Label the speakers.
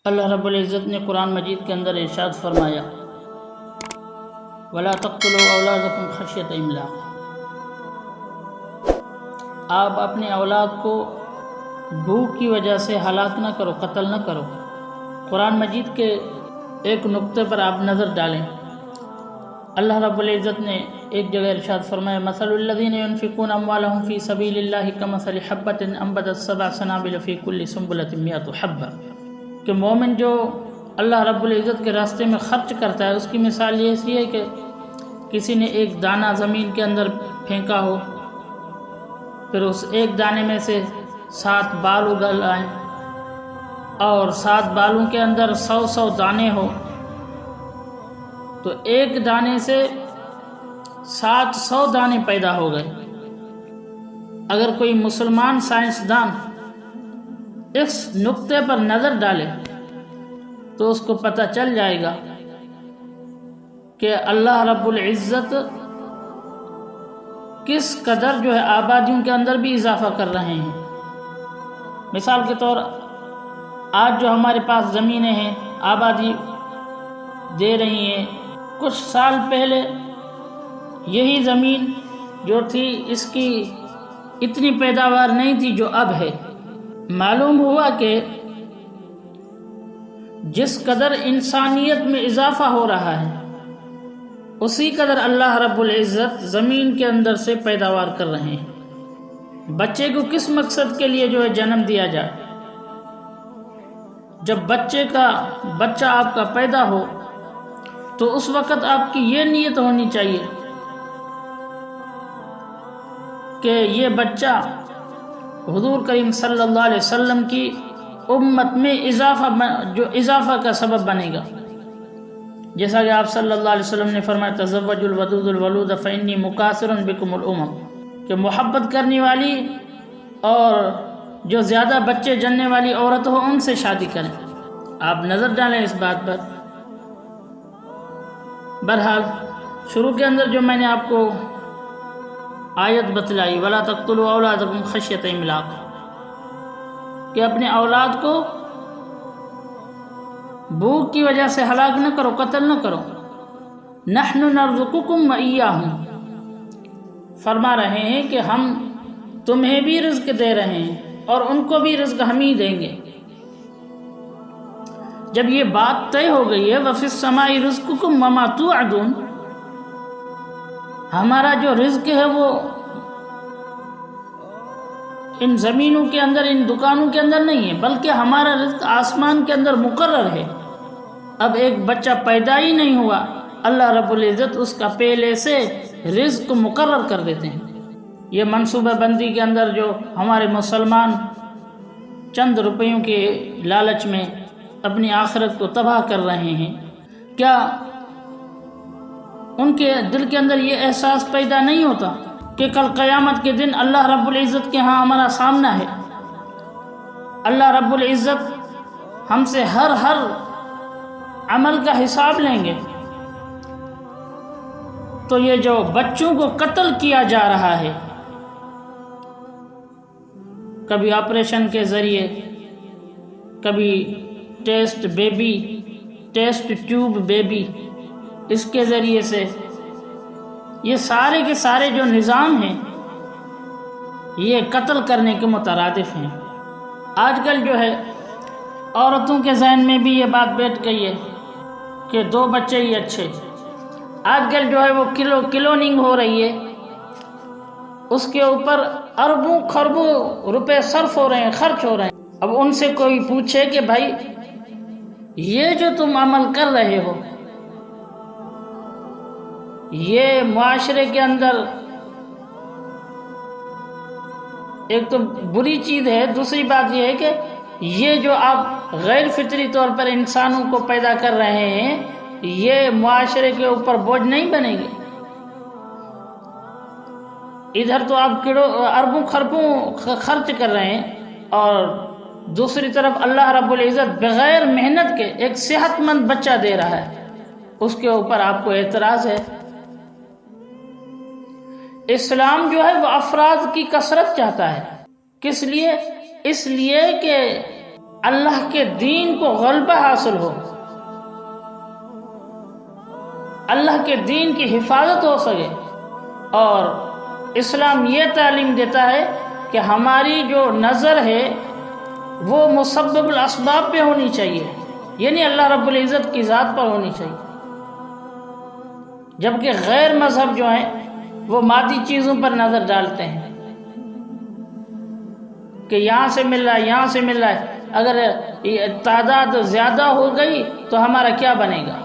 Speaker 1: اللہ رب العزت نے قرآن مجید کے اندر ارشاد فرمایا وَلَا تَقْتُلُوا أَوْلَادَكُمْ خَشْيَةَ إِمْلَاقٍ، آپ اپنے اولاد کو بھوک کی وجہ سے ہلاک نہ کرو، قتل نہ کرو۔ قرآن مجید کے ایک نقطے پر آپ نظر ڈالیں، اللہ رب العزت نے ایک جگہ ارشاد فرمایا مَثَلُ الَّذِينَ يُنْفِقُونَ أَمْوَالَهُمْ فِي سَبِيلِ اللَّهِ كَمَثَلِ حَبَّةٍ أَنبَتَتْ سَبْعَ سَنَابِلَ فِي كُلِّ سُنبُلَةٍ مِّائَةُ حَبَّةٍ، کہ مومن جو اللہ رب العزت کے راستے میں خرچ کرتا ہے اس کی مثال یہ ایسی ہے کہ کسی نے ایک دانہ زمین کے اندر پھینکا ہو، پھر اس ایک دانے میں سے 7 بال اگل آئیں اور 7 بالوں کے اندر 100 دانے ہو، تو ایک دانے سے 700 دانے پیدا ہو گئے۔ اگر کوئی مسلمان سائنسدان اس نقطے پر نظر ڈالے تو اس کو پتہ چل جائے گا کہ اللہ رب العزت کس قدر جو ہے آبادیوں کے اندر بھی اضافہ کر رہے ہیں۔ مثال کے طور آج جو ہمارے پاس زمینیں ہیں آبادی دے رہی ہیں، کچھ سال پہلے یہی زمین جو تھی اس کی اتنی پیداوار نہیں تھی جو اب ہے۔ معلوم ہوا کہ جس قدر انسانیت میں اضافہ ہو رہا ہے اسی قدر اللہ رب العزت زمین کے اندر سے پیداوار کر رہے ہیں۔ بچے کو کس مقصد کے لیے جو ہے جنم دیا جائے؟ جب بچہ آپ کا پیدا ہو تو اس وقت آپ کی یہ نیت ہونی چاہیے کہ یہ بچہ حضور کریم صلی اللہ علیہ وسلم کی امت میں اضافہ کا سبب بنے گا، جیسا کہ آپ صلی اللہ علیہ وسلم نے فرمایا تزوجوا الودود الولود فإنی مکاثر بکم الامم، کہ محبت کرنے والی اور جو زیادہ بچے جننے والی عورت ہو ان سے شادی کریں۔ آپ نظر ڈالیں اس بات پر۔ بہرحال شروع کے اندر جو میں نے آپ کو آیت بتلائی وَلَا تَقْتُلُوا أَوْلَادَكُمْ خَشْيَةَ إِمْلَاقٍ، کہ اپنے اولاد کو بھوک کی وجہ سے ہلاک نہ کرو، قتل نہ کرو۔ نَحْنُ نَرْزُقُكُمْ وَإِيَّاهُمْ، فرما رہے ہیں کہ ہم تمہیں بھی رزق دے رہے ہیں اور ان کو بھی رزق ہم ہی دیں گے۔ جب یہ بات طے ہو گئی ہے وَفِي السَّمَاءِ رِزْقُكُمْ وَمَا تُوعَدُونَ، ہمارا جو رزق ہے وہ ان زمینوں کے اندر، ان دکانوں کے اندر نہیں ہے، بلکہ ہمارا رزق آسمان کے اندر مقرر ہے۔ اب ایک بچہ پیدا ہی نہیں ہوا، اللہ رب العزت اس کا پہلے سے رزق مقرر کر دیتے ہیں۔ یہ منصوبہ بندی کے اندر جو ہمارے مسلمان چند روپیوں کے لالچ میں اپنی آخرت کو تباہ کر رہے ہیں، کیا ان کے دل کے اندر یہ احساس پیدا نہیں ہوتا کہ کل قیامت کے دن اللہ رب العزت کے ہاں ہمارا سامنا ہے، اللہ رب العزت ہم سے ہر عمل کا حساب لیں گے؟ تو یہ جو بچوں کو قتل کیا جا رہا ہے، کبھی آپریشن کے ذریعے، کبھی ٹیسٹ ٹیوب بیبی، اس کے ذریعے سے، یہ سارے کے سارے جو نظام ہیں یہ قتل کرنے کے مترادف ہیں۔ آج کل جو ہے عورتوں کے ذہن میں بھی یہ بات بیٹھ گئی ہے کہ 2 بچے ہی اچھے۔ آج کل جو ہے وہ کلوننگ ہو رہی ہے، اس کے اوپر اربوں خربوں روپے صرف ہو رہے ہیں، خرچ ہو رہے ہیں۔ اب ان سے کوئی پوچھے کہ بھائی یہ جو تم عمل کر رہے ہو یہ معاشرے کے اندر ایک تو بری چیز ہے، دوسری بات یہ ہے کہ یہ جو آپ غیر فطری طور پر انسانوں کو پیدا کر رہے ہیں یہ معاشرے کے اوپر بوجھ نہیں بنے گی؟ ادھر تو آپ اربوں خربوں خرچ کر رہے ہیں اور دوسری طرف اللہ رب العزت بغیر محنت کے ایک صحت مند بچہ دے رہا ہے، اس کے اوپر آپ کو اعتراض ہے؟ اسلام جو ہے وہ افراد کی کثرت چاہتا ہے، کس لیے؟ اس لیے کہ اللہ کے دین کو غلبہ حاصل ہو، اللہ کے دین کی حفاظت ہو سکے۔ اور اسلام یہ تعلیم دیتا ہے کہ ہماری جو نظر ہے وہ مسبب الاسباب پہ ہونی چاہیے، یعنی اللہ رب العزت کی ذات پر ہونی چاہیے، جبکہ غیر مذہب جو ہیں وہ مادی چیزوں پر نظر ڈالتے ہیں کہ یہاں سے مل رہا ہے، یہاں سے مل رہا ہے، اگر تعداد زیادہ ہو گئی تو ہمارا کیا بنے گا؟